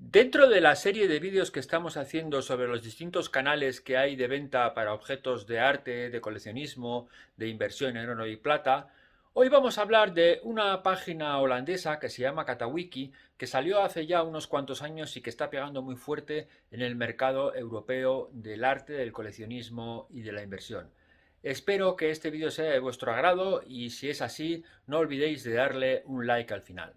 Dentro de la serie de vídeos que estamos haciendo sobre los distintos canales que hay de venta para objetos de arte, de coleccionismo, de inversión en oro y plata, hoy vamos a hablar de una página holandesa que se llama Katawiki, que salió hace ya unos cuantos años y que está pegando muy fuerte en el mercado europeo del arte, del coleccionismo y de la inversión. Espero que este vídeo sea de vuestro agrado y si es así, no olvidéis de darle un like al final.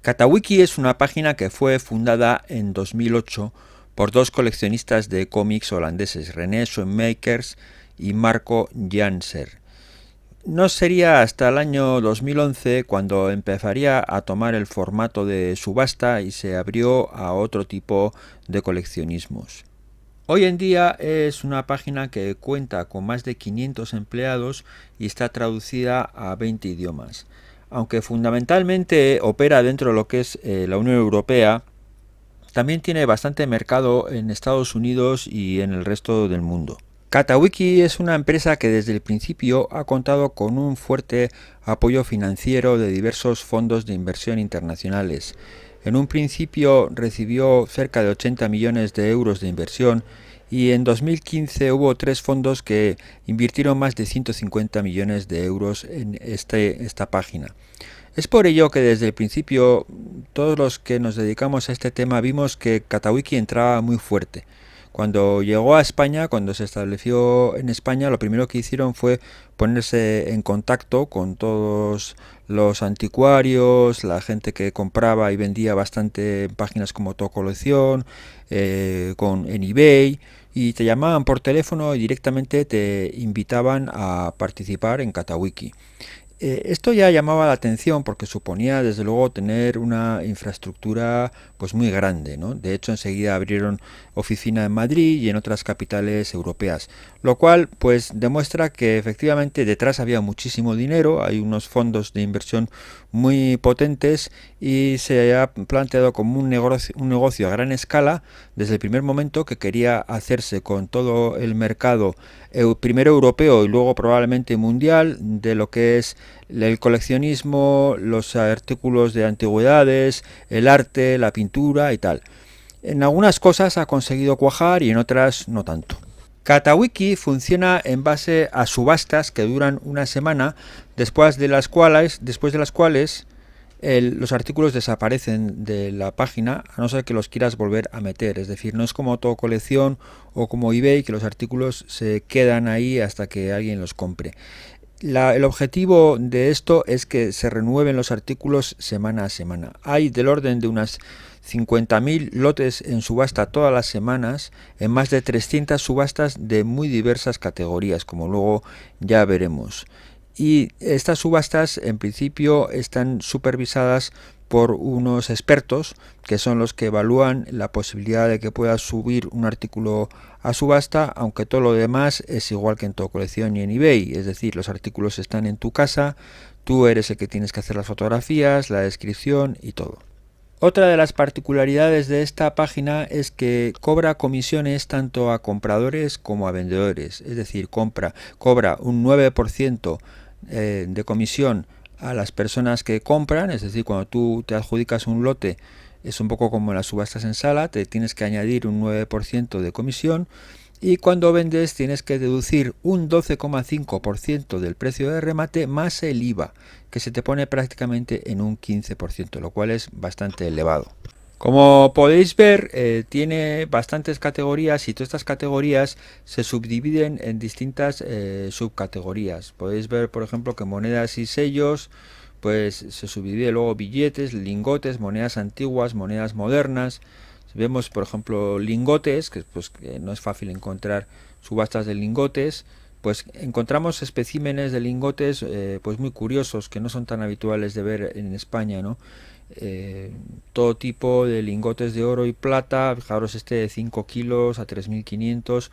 Katawiki es una página que fue fundada en 2008 por dos coleccionistas de cómics holandeses, René Schoenmakers y Marco Janser. No sería hasta el año 2011 cuando empezaría a tomar el formato de subasta y se abrió a otro tipo de coleccionismos. Hoy en día es una página que cuenta con más de 500 empleados y está traducida a 20 idiomas. Aunque fundamentalmente opera dentro de lo que es la Unión Europea, también tiene bastante mercado en Estados Unidos y en el resto del mundo. Katawiki es una empresa que desde el principio ha contado con un fuerte apoyo financiero de diversos fondos de inversión internacionales. En un principio recibió cerca de 80 millones de euros de inversión y en 2015 hubo tres fondos que invirtieron más de 150 millones de euros en esta página. Es por ello que desde el principio todos los que nos dedicamos a este tema vimos que Katawiki entraba muy fuerte. Cuando llegó a España, cuando se estableció en España, lo primero que hicieron fue ponerse en contacto con todos los anticuarios, la gente que compraba y vendía bastante en páginas como Tu Colección, en eBay, y te llamaban por teléfono y directamente te invitaban a participar en Katawiki. Esto ya llamaba la atención porque suponía desde luego tener una infraestructura pues muy grande, ¿no? De hecho enseguida abrieron oficina en Madrid y en otras capitales europeas, lo cual pues demuestra que efectivamente detrás había muchísimo dinero, hay unos fondos de inversión muy potentes y se ha planteado como un negocio a gran escala desde el primer momento que quería hacerse con todo el mercado primero europeo y luego probablemente mundial de lo que es el coleccionismo, los artículos de antigüedades, el arte, la pintura y tal. En algunas cosas ha conseguido cuajar y en otras no tanto. Katawiki funciona en base a subastas que duran una semana, después de las cuales los artículos desaparecen de la página a no ser que los quieras volver a meter. Es decir, no es como Tu Colección o como eBay que los artículos se quedan ahí hasta que alguien los compre. El objetivo de esto es que se renueven los artículos semana a semana. Hay del orden de unas 50.000 lotes en subasta todas las semanas, en más de 300 subastas de muy diversas categorías, como luego ya veremos. Y estas subastas en principio están supervisadas por unos expertos que son los que evalúan la posibilidad de que puedas subir un artículo a subasta, aunque todo lo demás es igual que en Tu Colección y en eBay, es decir, los artículos están en tu casa, tú eres el que tienes que hacer las fotografías, la descripción y todo. Otra de las particularidades de esta página es que cobra comisiones tanto a compradores como a vendedores, es decir, cobra un 9% de comisión a las personas que compran, es decir, cuando tú te adjudicas un lote, es un poco como en las subastas en sala, te tienes que añadir un 9% de comisión y cuando vendes tienes que deducir un 12,5% del precio de remate más el IVA, que se te pone prácticamente en un 15%, lo cual es bastante elevado. Como podéis ver, tiene bastantes categorías y todas estas categorías se subdividen en distintas subcategorías. Podéis ver, por ejemplo, que monedas y sellos, pues se subdivide luego billetes, lingotes, monedas antiguas, monedas modernas. Si vemos, por ejemplo, lingotes, que no es fácil encontrar subastas de lingotes, pues encontramos especímenes de lingotes pues muy curiosos que no son tan habituales de ver en España, ¿no? Todo tipo de lingotes de oro y plata, fijaros este de 5 kilos a 3.500.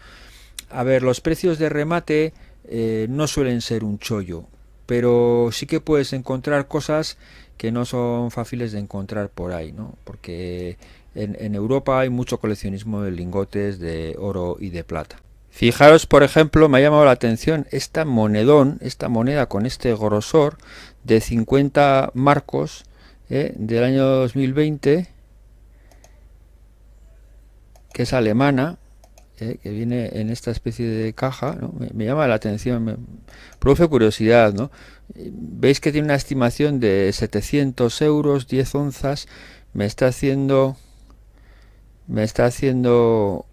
A ver, los precios de remate no suelen ser un chollo, pero sí que puedes encontrar cosas que no son fáciles de encontrar por ahí, ¿no? Porque en Europa hay mucho coleccionismo de lingotes de oro y de plata. Fijaros, por ejemplo, me ha llamado la atención esta monedón, esta moneda con este grosor de 50 marcos del año 2020, que es alemana, que viene en esta especie de caja, ¿no? Me llama la atención, me produce curiosidad, ¿no? Veis que tiene una estimación de 700 euros, 10 onzas, me está haciendo, me está haciendo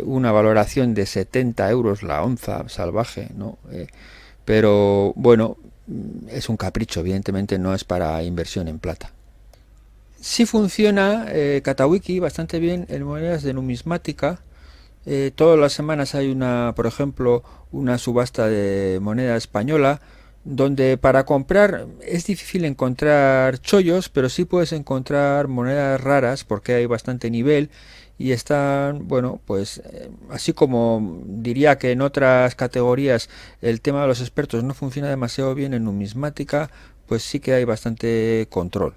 una valoración de 70 euros la onza salvaje, ¿no? Pero bueno, es un capricho, evidentemente no es para inversión en plata. Sí funciona Katawiki bastante bien en monedas de numismática. Todas las semanas hay una, por ejemplo, una subasta de moneda española, donde para comprar es difícil encontrar chollos, pero sí puedes encontrar monedas raras porque hay bastante nivel y están, bueno, pues así como diría que en otras categorías el tema de los expertos no funciona demasiado bien en numismática, pues sí que hay bastante control.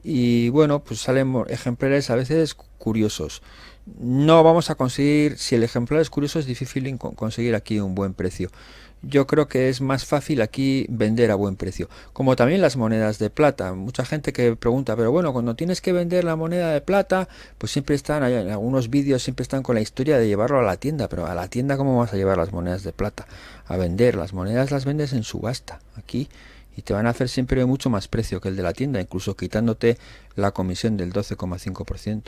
Y bueno, pues salen ejemplares a veces curiosos. No vamos a conseguir, si el ejemplar es curioso, es difícil conseguir aquí un buen precio. Yo creo que es más fácil aquí vender a buen precio. Como también las monedas de plata. Mucha gente que pregunta, pero bueno, cuando tienes que vender la moneda de plata, pues siempre están, en algunos vídeos siempre están con la historia de llevarlo a la tienda. Pero a la tienda, ¿cómo vas a llevar las monedas de plata? A vender. Las monedas las vendes en subasta. Aquí y te van a hacer siempre mucho más precio que el de la tienda, incluso quitándote la comisión del 12,5%.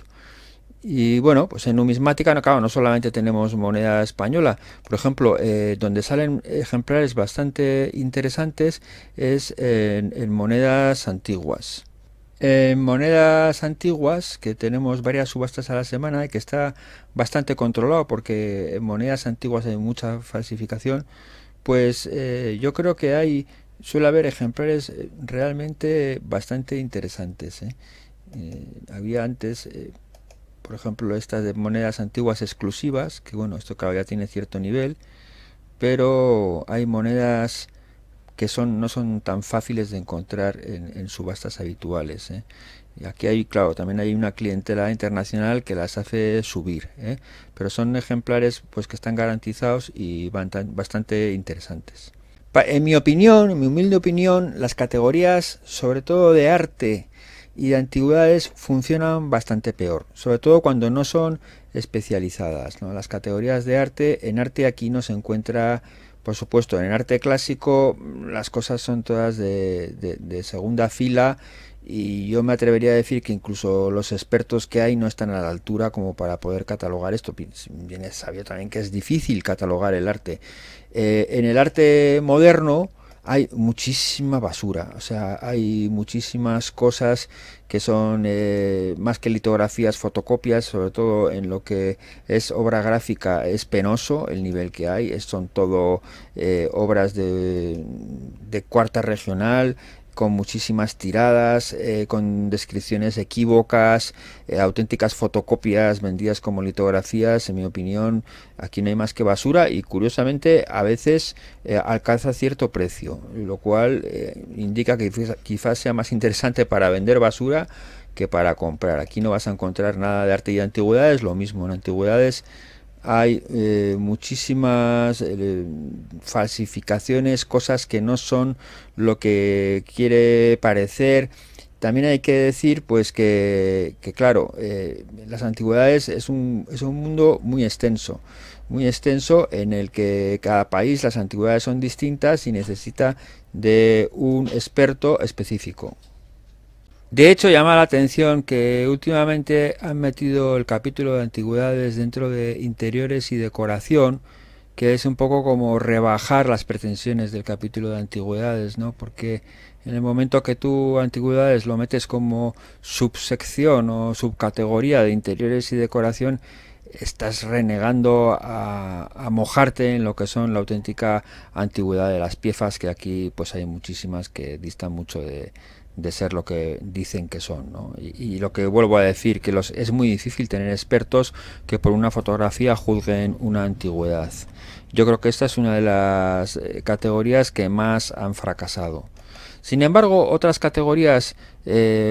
Y bueno, pues en numismática, no, claro, no solamente tenemos moneda española, por ejemplo, donde salen ejemplares bastante interesantes es en monedas antiguas. En monedas antiguas, que tenemos varias subastas a la semana y que está bastante controlado porque en monedas antiguas hay mucha falsificación, pues yo creo que suele haber ejemplares realmente bastante interesantes. Había antes, por ejemplo, estas de monedas antiguas exclusivas, que bueno, esto claro ya tiene cierto nivel, pero hay monedas que no son tan fáciles de encontrar en subastas habituales. Y aquí hay, claro, también hay una clientela internacional que las hace subir, pero son ejemplares pues que están garantizados y bastante interesantes. En mi opinión, en mi humilde opinión, las categorías, sobre todo de arte y de antigüedades, funcionan bastante peor, sobre todo cuando no son especializadas, ¿no? Las categorías de arte, en arte aquí no se encuentra, por supuesto, en arte clásico las cosas son todas de segunda fila y yo me atrevería a decir que incluso los expertos que hay no están a la altura como para poder catalogar esto. Bien es sabido también que es difícil catalogar el arte. En el arte moderno hay muchísima basura, o sea, hay muchísimas cosas que son más que litografías, fotocopias, sobre todo en lo que es obra gráfica es penoso el nivel que hay, son todo obras de cuarta regional, con muchísimas tiradas, con descripciones equívocas, auténticas fotocopias vendidas como litografías. En mi opinión, aquí no hay más que basura y curiosamente a veces alcanza cierto precio, lo cual indica que quizás sea más interesante para vender basura que para comprar. Aquí no vas a encontrar nada de arte y de antigüedades, lo mismo en antigüedades hay muchísimas falsificaciones, cosas que no son lo que quiere parecer. También hay que decir pues que claro, las antigüedades es un mundo muy extenso en el que cada país las antigüedades son distintas y necesita de un experto específico. De hecho, llama la atención que últimamente han metido el capítulo de antigüedades dentro de interiores y decoración, que es un poco como rebajar las pretensiones del capítulo de antigüedades, ¿no? Porque en el momento que tú antigüedades lo metes como subsección o subcategoría de interiores y decoración, estás renegando a mojarte en lo que son la auténtica antigüedad de las piezas, que aquí pues hay muchísimas que distan mucho de ser lo que dicen que son, ¿no? Y lo que vuelvo a decir, que es muy difícil tener expertos que por una fotografía juzguen una antigüedad. Yo creo que esta es una de las categorías que más han fracasado. Sin embargo, otras categorías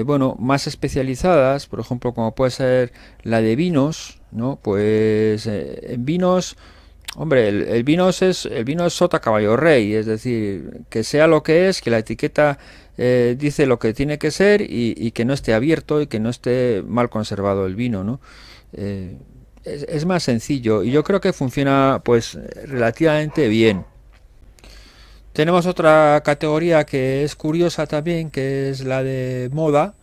bueno, más especializadas, por ejemplo, como puede ser la de vinos, ¿no? Pues en vinos Hombre, el vino es sota caballo rey, es decir, que sea lo que es, que la etiqueta dice lo que tiene que ser y que no esté abierto y que no esté mal conservado el vino, ¿no? Eh, es más sencillo y yo creo que funciona pues relativamente bien. Tenemos otra categoría que es curiosa también, que es la de moda,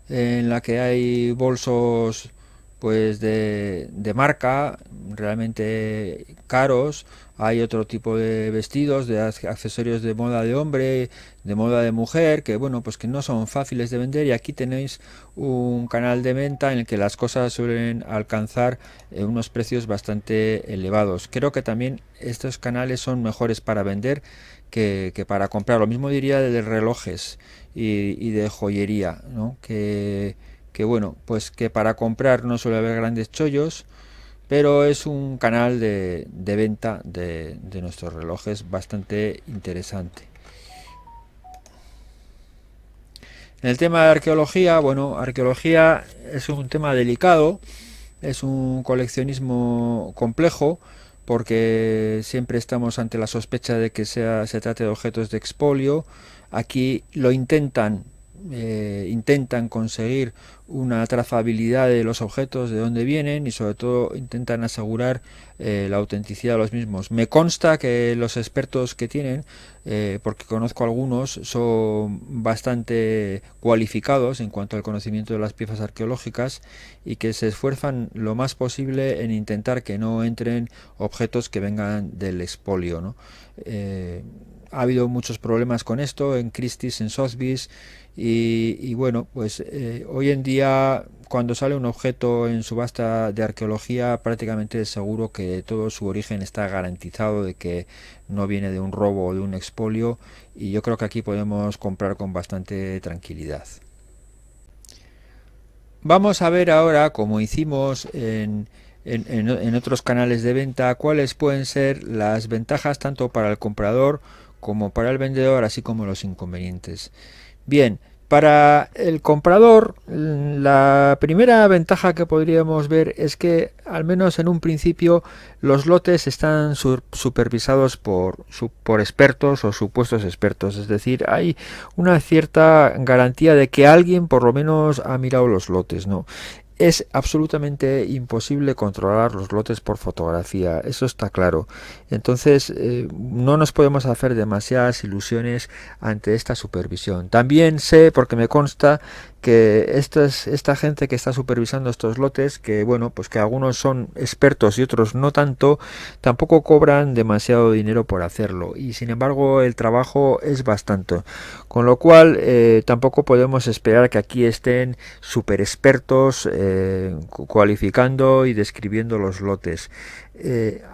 en la que hay bolsos pues de marca realmente caros. Hay otro tipo de vestidos, de accesorios de moda de hombre, de moda de mujer, que bueno, pues que no son fáciles de vender y aquí tenéis un canal de venta en el que las cosas suelen alcanzar unos precios bastante elevados. Creo que también estos canales son mejores para vender que para comprar. Lo mismo diría de relojes y de joyería, ¿no? Que bueno, pues que para comprar no suele haber grandes chollos, pero es un canal de venta de nuestros relojes bastante interesante. En el tema de arqueología, bueno, arqueología es un tema delicado, es un coleccionismo complejo porque siempre estamos ante la sospecha de que se trate de objetos de expolio. Aquí lo intentan conseguir una trazabilidad de los objetos, de dónde vienen y sobre todo intentan asegurar la autenticidad de los mismos. Me consta que los expertos que tienen, porque conozco algunos, son bastante cualificados en cuanto al conocimiento de las piezas arqueológicas y que se esfuerzan lo más posible en intentar que no entren objetos que vengan del expolio, ¿no? Ha habido muchos problemas con esto en Christie's, en Sotheby's y bueno, pues hoy en día cuando sale un objeto en subasta de arqueología prácticamente es seguro que todo su origen está garantizado de que no viene de un robo o de un expolio y yo creo que aquí podemos comprar con bastante tranquilidad. Vamos a ver ahora, como hicimos en otros canales de venta, cuáles pueden ser las ventajas tanto para el comprador como para el vendedor, así como los inconvenientes. Bien, para el comprador, la primera ventaja que podríamos ver es que, al menos en un principio, los lotes están supervisados por expertos o supuestos expertos. Es decir, hay una cierta garantía de que alguien por lo menos ha mirado los lotes, ¿no? Es absolutamente imposible controlar los lotes por fotografía, eso está claro. Entonces, no nos podemos hacer demasiadas ilusiones ante esta supervisión. También sé, porque me consta, que esta gente que está supervisando estos lotes, que bueno, pues que algunos son expertos y otros no tanto, tampoco cobran demasiado dinero por hacerlo. Y sin embargo, el trabajo es bastante. Con lo cual, tampoco podemos esperar que aquí estén super expertos cualificando y describiendo los lotes.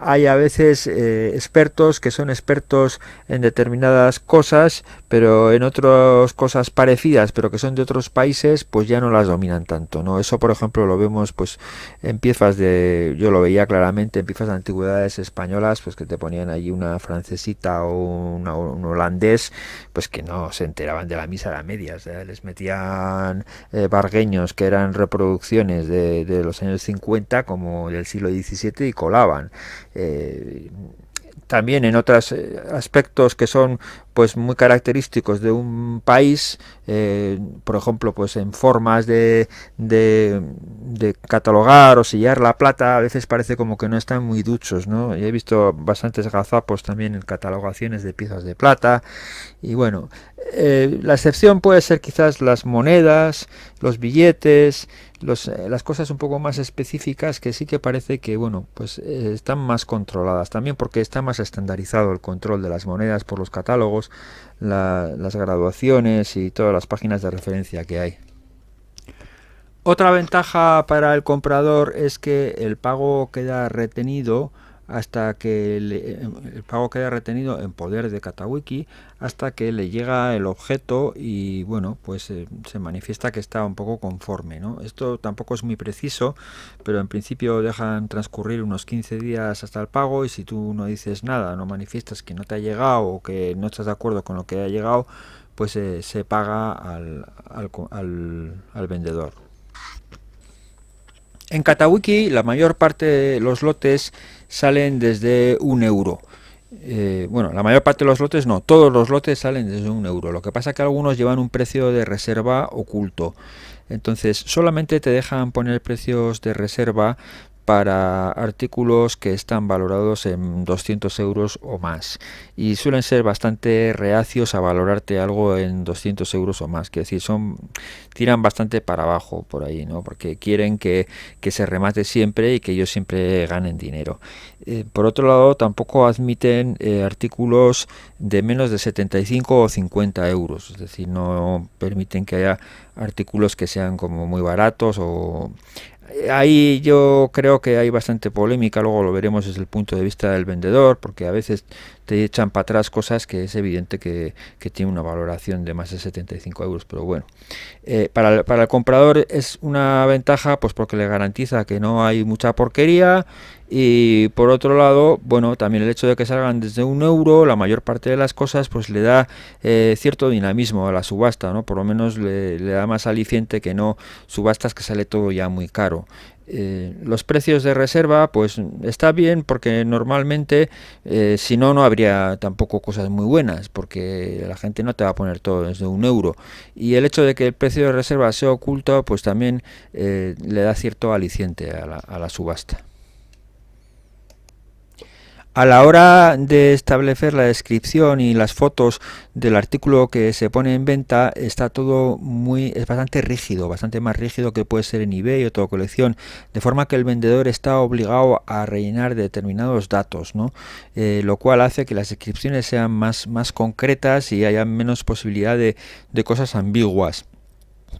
Hay a veces expertos que son expertos en determinadas cosas, pero en otras cosas parecidas, pero que son de otros países, pues ya no las dominan tanto, ¿no? Eso, por ejemplo, lo vemos pues en piezas yo lo veía claramente en piezas de antigüedades españolas, pues que te ponían allí una francesita o un holandés, pues que no se enteraban de la misa a la media, o sea, les metían bargueños que eran reproducciones de los años 50 como del siglo XVII y colaban. Eh, También en otros aspectos que son pues muy característicos de un país, por ejemplo pues en formas de catalogar o sellar la plata, a veces parece como que no están muy duchos, ¿no? Y he visto bastantes gazapos también en catalogaciones de piezas de plata y bueno, la excepción puede ser quizás las monedas, los billetes, las cosas un poco más específicas que sí que parece que bueno, pues están más controladas también porque está más estandarizado el control de las monedas por los catálogos, las graduaciones y todas las páginas de referencia que hay. Otra ventaja para el comprador es que el pago queda retenido hasta que el pago queda retenido en poder de Katawiki hasta que le llega el objeto y bueno, pues se manifiesta que está un poco conforme, ¿no? Esto tampoco es muy preciso, pero en principio dejan transcurrir unos 15 días hasta el pago y si tú no dices nada, no manifiestas que no te ha llegado o que no estás de acuerdo con lo que ha llegado, pues se paga al vendedor. En Katawiki la mayor parte de los lotes salen desde 1 euro. Bueno, la mayor parte de los lotes no, todos los lotes salen desde 1 euro. Lo que pasa es que algunos llevan un precio de reserva oculto. Entonces, solamente te dejan poner precios de reserva para artículos que están valorados en 200 euros o más, y suelen ser bastante reacios a valorarte algo en 200 euros o más, que decir, tiran bastante para abajo por ahí, ¿no? Porque quieren que se remate siempre y que ellos siempre ganen dinero. Por otro lado, tampoco admiten artículos de menos de 75 o 50 euros, es decir, no permiten que haya artículos que sean como muy baratos o ahí yo creo que hay bastante polémica, luego lo veremos desde el punto de vista del vendedor, porque a veces te echan para atrás cosas que es evidente que tiene una valoración de más de 75 euros, pero bueno, para el comprador es una ventaja pues porque le garantiza que no hay mucha porquería, y por otro lado, bueno, también el hecho de que salgan desde 1 euro, la mayor parte de las cosas, pues le da cierto dinamismo a la subasta, ¿no? Por lo menos le da más aliciente que no subastas que sale todo ya muy caro. Los precios de reserva, pues está bien, porque normalmente si no, no habría tampoco cosas muy buenas, porque la gente no te va a poner todo desde 1 euro, y el hecho de que el precio de reserva sea oculto, pues también le da cierto aliciente a la subasta. A la hora de establecer la descripción y las fotos del artículo que se pone en venta, está todo es bastante rígido, bastante más rígido que puede ser en eBay o toda colección, de forma que el vendedor está obligado a rellenar determinados datos, ¿no? Lo cual hace que las descripciones sean más concretas y haya menos posibilidad de cosas ambiguas.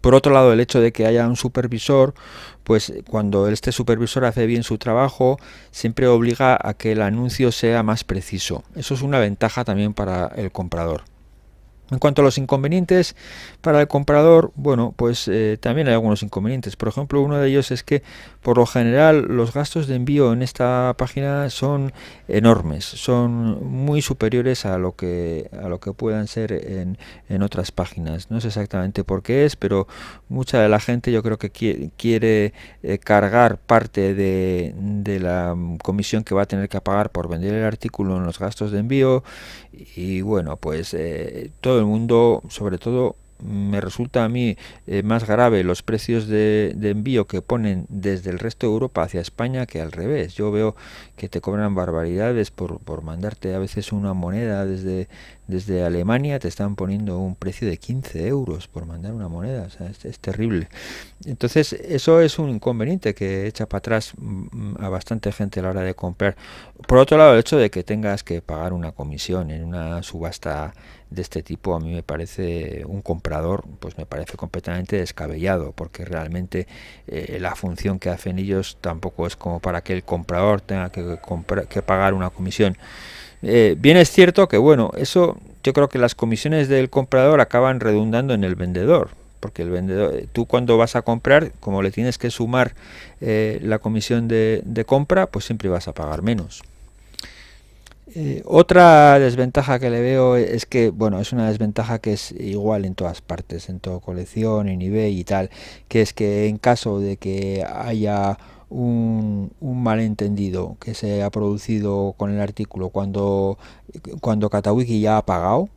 Por otro lado, el hecho de que haya un supervisor, pues cuando este supervisor hace bien su trabajo, siempre obliga a que el anuncio sea más preciso. Eso es una ventaja también para el comprador. En cuanto a los inconvenientes para el comprador, bueno, pues también hay algunos inconvenientes. Por ejemplo, uno de ellos es que por lo general los gastos de envío en esta página son enormes, son muy superiores a lo que puedan ser en otras páginas. No sé exactamente por qué es, pero mucha de la gente yo creo que quiere cargar parte de la comisión que va a tener que pagar por vender el artículo en los gastos de envío, y bueno, pues todo el mundo, sobre todo me resulta a mí más grave los precios de envío que ponen desde el resto de Europa hacia España que al revés. Yo veo que te cobran barbaridades por mandarte a veces una moneda desde Alemania, te están poniendo un precio de 15 euros por mandar una moneda, o sea, es terrible. Entonces eso es un inconveniente que echa para atrás a bastante gente a la hora de comprar. Por otro lado, el hecho de que tengas que pagar una comisión en una subasta de este tipo, a mí me parece, un comprador, pues me parece completamente descabellado, porque realmente la función que hacen ellos tampoco es como para que el comprador tenga que pagar una comisión. Bien es cierto que, bueno, eso yo creo que las comisiones del comprador acaban redundando en el vendedor, porque el vendedor, tú cuando vas a comprar, como le tienes que sumar la comisión de compra, pues siempre vas a pagar menos. Otra desventaja que le veo es que, bueno, es una desventaja que es igual en todas partes, en toda colección, en eBay y tal, que es que en caso de que haya un malentendido que se ha producido con el artículo cuando Katawiki ya ha pagado,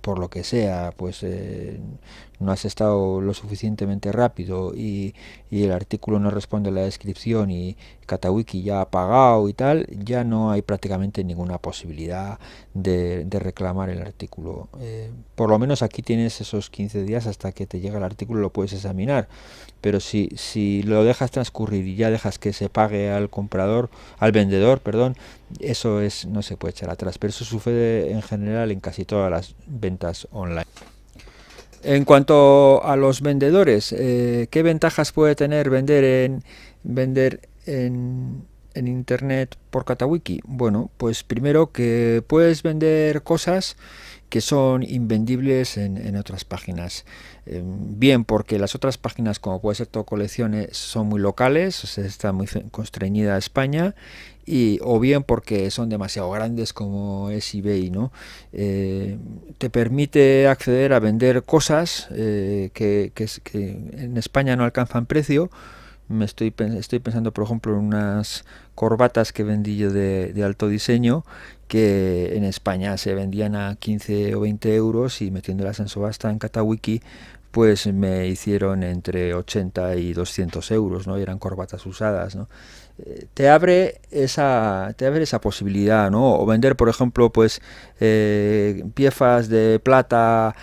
por lo que sea, pues no has estado lo suficientemente rápido y el artículo no responde a la descripción y Katawiki ya ha pagado y tal, ya no hay prácticamente ninguna posibilidad de reclamar el artículo. Por lo menos aquí tienes esos 15 días hasta que te llega el artículo, lo puedes examinar, pero si lo dejas transcurrir y ya dejas que se pague al comprador, al vendedor, perdón, eso no se puede echar atrás, pero eso sucede en general en casi todas las ventas online. En cuanto a los vendedores, ¿qué ventajas puede tener vender en internet por Katawiki? Bueno, pues primero que puedes vender cosas que son invendibles en otras páginas. Bien porque las otras páginas, como puede ser todo colecciones, son muy locales, o sea, está muy constreñida a España, o bien porque son demasiado grandes como es eBay, ¿no? Te permite acceder a vender cosas que en España no alcanzan precio, Estoy pensando, por ejemplo, en unas corbatas que vendí yo de alto diseño, que en España se vendían a 15 o 20 euros y metiéndolas en subasta en Katawiki, pues me hicieron entre 80 y 200 euros, ¿no? Y eran corbatas usadas, ¿no? Te abre esa posibilidad, ¿no? O vender, por ejemplo, pues piezas de plata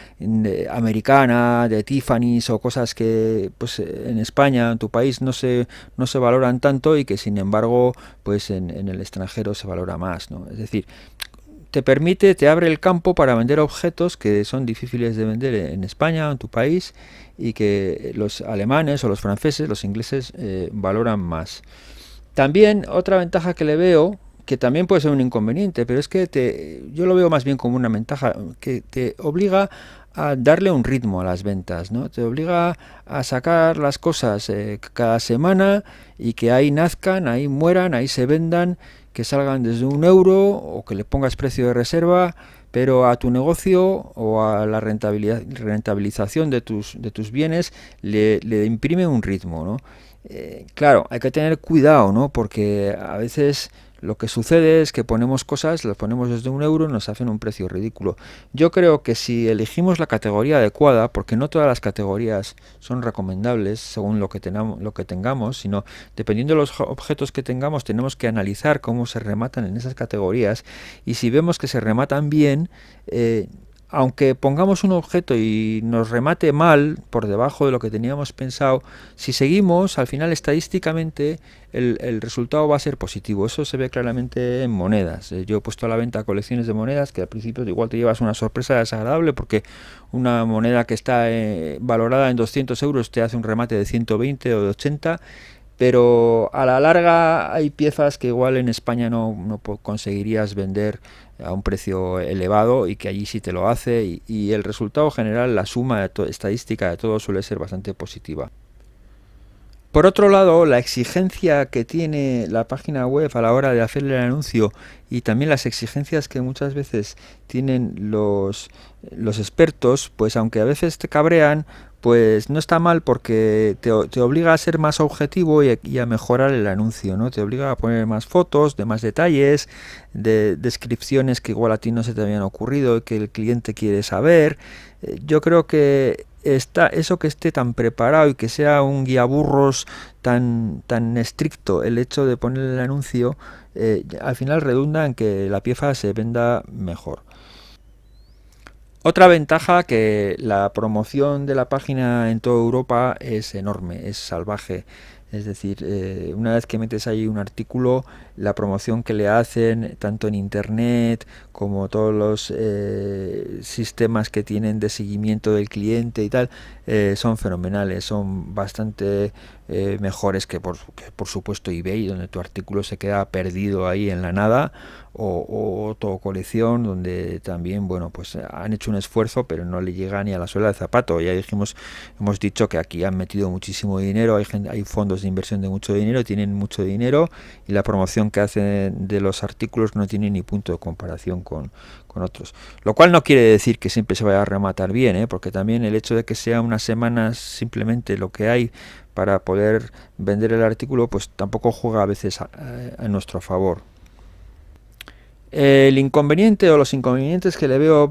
americana, de Tiffany's o cosas que pues en España, en tu país, no se valoran tanto y que sin embargo pues en el extranjero se valora más, ¿no? Es decir, te abre el campo para vender objetos que son difíciles de vender en España, en tu país, y que los alemanes o los franceses, los ingleses, valoran más. También otra ventaja que le veo, que también puede ser un inconveniente, pero es que yo lo veo más bien como una ventaja, que te obliga a darle un ritmo a las ventas, ¿no? Te obliga a sacar las cosas cada semana y que ahí nazcan, ahí mueran, ahí se vendan, que salgan desde 1 euro o que le pongas precio de reserva, pero a tu negocio o a la rentabilización de tus bienes le imprime un ritmo, ¿no? Claro, hay que tener cuidado, ¿no? Porque a veces lo que sucede es que ponemos cosas, las ponemos desde 1 euro y nos hacen un precio ridículo. Yo creo que si elegimos la categoría adecuada, porque no todas las categorías son recomendables según lo que tengamos, sino dependiendo de los objetos que tengamos, tenemos que analizar cómo se rematan en esas categorías y si vemos que se rematan bien, aunque pongamos un objeto y nos remate mal, por debajo de lo que teníamos pensado, si seguimos, al final estadísticamente el resultado va a ser positivo. Eso se ve claramente en monedas. Yo he puesto a la venta colecciones de monedas que al principio igual te llevas una sorpresa desagradable porque una moneda que está valorada en 200 euros te hace un remate de 120 o de 80, pero a la larga hay piezas que igual en España no conseguirías vender a un precio elevado y que allí sí te lo hace y el resultado general, la suma estadística de todo suele ser bastante positiva. Por otro lado, la exigencia que tiene la página web a la hora de hacerle el anuncio y también las exigencias que muchas veces tienen los expertos, pues aunque a veces te cabrean, pues no está mal porque te obliga a ser más objetivo y a mejorar el anuncio, ¿no? Te obliga a poner más fotos, de más detalles, de descripciones que igual a ti no se te habían ocurrido y que el cliente quiere saber. Yo creo que eso que esté tan preparado y que sea un guiaburros tan estricto el hecho de poner el anuncio, al final redunda en que la pieza se venda mejor. Otra ventaja que la promoción de la página en toda Europa es enorme, es salvaje. Es decir, una vez que metes ahí un artículo, la promoción que le hacen, tanto en internet como todos los sistemas que tienen de seguimiento del cliente y tal, son fenomenales, son bastante mejores que por supuesto eBay, donde tu artículo se queda perdido ahí en la nada, o todo colección, donde también, bueno, pues han hecho un esfuerzo, pero no le llega ni a la suela del zapato. Ya hemos dicho que aquí han metido muchísimo dinero, hay fondos de inversión de mucho dinero, tienen mucho dinero y la promoción que hacen de los artículos no tiene ni punto de comparación con otros. Lo cual no quiere decir que siempre se vaya a rematar bien, porque también el hecho de que sea unas semanas simplemente lo que hay para poder vender el artículo, pues tampoco juega a veces a nuestro favor. El inconveniente o los inconvenientes que le veo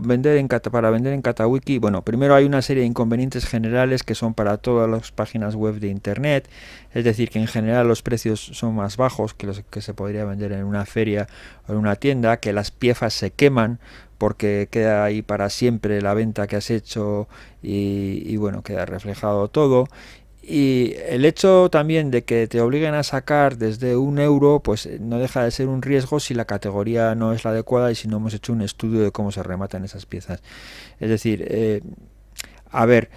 para vender en Katawiki, bueno, primero hay una serie de inconvenientes generales que son para todas las páginas web de internet, es decir, que en general los precios son más bajos que los que se podría vender en una feria o en una tienda, que las piezas se queman porque queda ahí para siempre la venta que has hecho y bueno, queda reflejado todo. Y el hecho también de que te obliguen a sacar desde 1 euro, pues no deja de ser un riesgo si la categoría no es la adecuada y si no hemos hecho un estudio de cómo se rematan esas piezas. Es decir, a ver,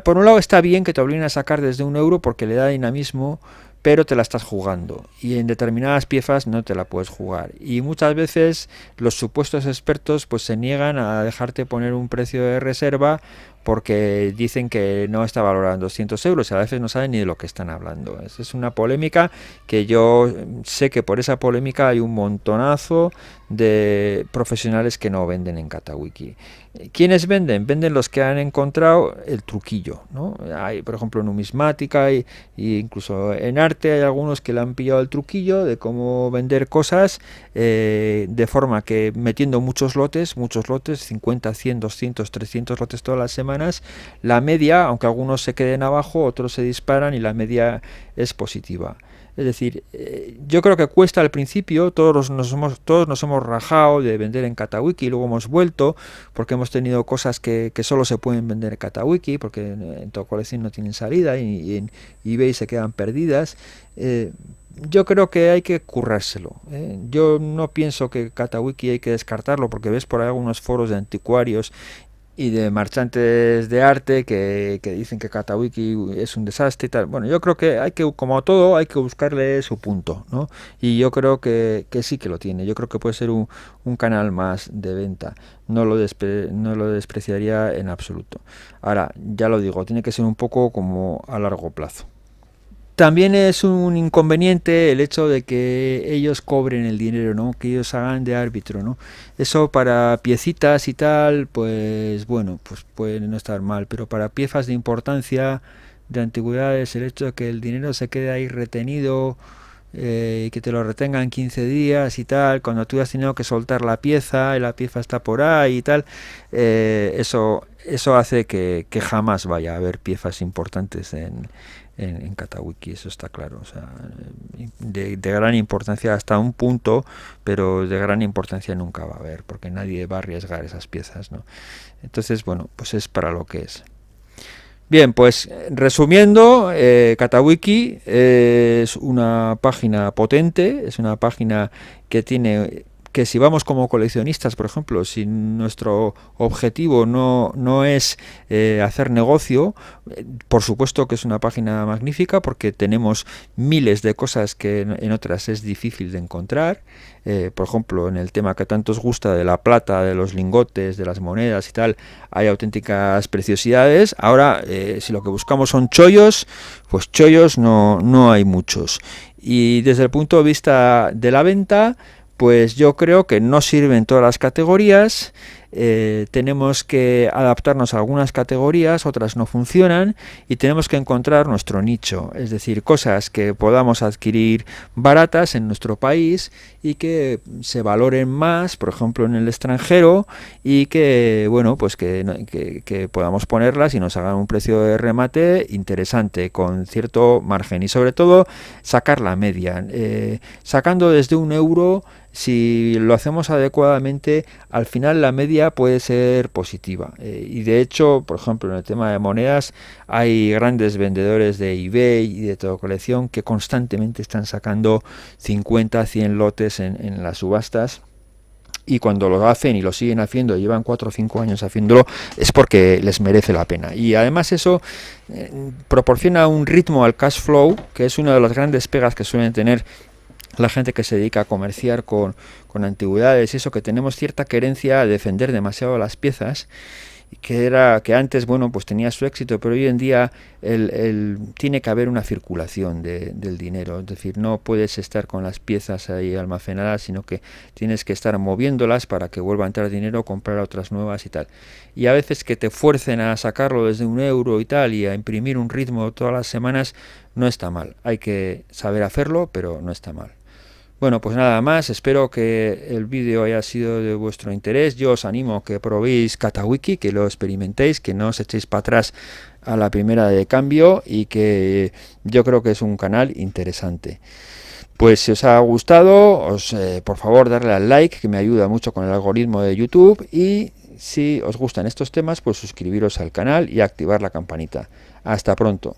por un lado está bien que te obliguen a sacar desde 1 euro porque le da dinamismo, pero te la estás jugando y en determinadas piezas no te la puedes jugar y muchas veces los supuestos expertos pues se niegan a dejarte poner un precio de reserva porque dicen que no está valorado en 200 euros y a veces no saben ni de lo que están hablando. Es una polémica que yo sé que por esa polémica hay un montonazo de profesionales que no venden en Katawiki. ¿Quiénes venden? Venden los que han encontrado el truquillo, ¿no? Hay, por ejemplo, numismática y incluso en arte hay algunos que le han pillado el truquillo de cómo vender cosas de forma que metiendo muchos lotes, 50, 100, 200, 300 lotes todas las semanas, la media, aunque algunos se queden abajo, otros se disparan y la media es positiva. Es decir, yo creo que cuesta al principio, todos nos hemos rajado de vender en Katawiki y luego hemos vuelto porque hemos tenido cosas que solo se pueden vender en Katawiki porque en todo colección no tienen salida y en eBay se quedan perdidas. Yo creo que hay que currárselo. Yo no pienso que Katawiki hay que descartarlo porque ves por ahí algunos foros de anticuarios y de marchantes de arte que dicen que Katawiki es un desastre y tal. Bueno, yo creo que hay que, como todo, hay que buscarle su punto, ¿no? Y yo creo que sí que lo tiene. Yo creo que puede ser un canal más de venta. No lo despreciaría en absoluto. Ahora, ya lo digo, tiene que ser un poco como a largo plazo. También es un inconveniente el hecho de que ellos cobren el dinero, ¿no? Que ellos hagan de árbitro, ¿no? Eso para piecitas y tal, pues bueno, pues puede no estar mal, pero para piezas de importancia, de antigüedades, el hecho de que el dinero se quede ahí retenido y que te lo retengan 15 días y tal, cuando tú has tenido que soltar la pieza y la pieza está por ahí y tal, eso hace que jamás vaya a haber piezas importantes en Katawiki, eso está claro. O sea, de gran importancia hasta un punto, pero de gran importancia nunca va a haber, porque nadie va a arriesgar esas piezas, ¿no? Entonces, bueno, pues es para lo que es. Bien, pues resumiendo, Katawiki es una página potente, es una página que tiene que si vamos como coleccionistas, por ejemplo, si nuestro objetivo no es hacer negocio, por supuesto que es una página magnífica porque tenemos miles de cosas que en otras es difícil de encontrar. Por ejemplo, en el tema que tanto os gusta de la plata, de los lingotes, de las monedas y tal, hay auténticas preciosidades. Ahora, si lo que buscamos son chollos, pues chollos no hay muchos. Y desde el punto de vista de la venta, pues yo creo que no sirven todas las categorías, tenemos que adaptarnos a algunas categorías, otras no funcionan y tenemos que encontrar nuestro nicho, es decir, cosas que podamos adquirir baratas en nuestro país y que se valoren más, por ejemplo en el extranjero, y que bueno, pues que podamos ponerlas y nos hagan un precio de remate interesante con cierto margen y sobre todo sacar la media, sacando desde €1. Si lo hacemos adecuadamente, al final la media puede ser positiva. Y de hecho, por ejemplo, en el tema de monedas, hay grandes vendedores de eBay y de toda colección que constantemente están sacando 50, 100 lotes en las subastas. Y cuando lo hacen y lo siguen haciendo, llevan 4 o 5 años haciéndolo, es porque les merece la pena. Y además eso proporciona un ritmo al cash flow, que es una de las grandes pegas que suelen tener la gente que se dedica a comerciar con antigüedades y eso, que tenemos cierta querencia a defender demasiado las piezas, que antes, bueno, pues tenía su éxito, pero hoy en día tiene que haber una circulación del dinero, es decir, no puedes estar con las piezas ahí almacenadas, sino que tienes que estar moviéndolas para que vuelva a entrar dinero, comprar otras nuevas y tal. Y a veces que te fuercen a sacarlo desde €1 y tal, y a imprimir un ritmo todas las semanas, no está mal. Hay que saber hacerlo, pero no está mal. Bueno, pues nada más, espero que el vídeo haya sido de vuestro interés. Yo os animo a que probéis Katawiki, que lo experimentéis, que no os echéis para atrás a la primera de cambio y que yo creo que es un canal interesante. Pues si os ha gustado, por favor darle al like, que me ayuda mucho con el algoritmo de YouTube, y si os gustan estos temas, pues suscribiros al canal y activar la campanita. Hasta pronto.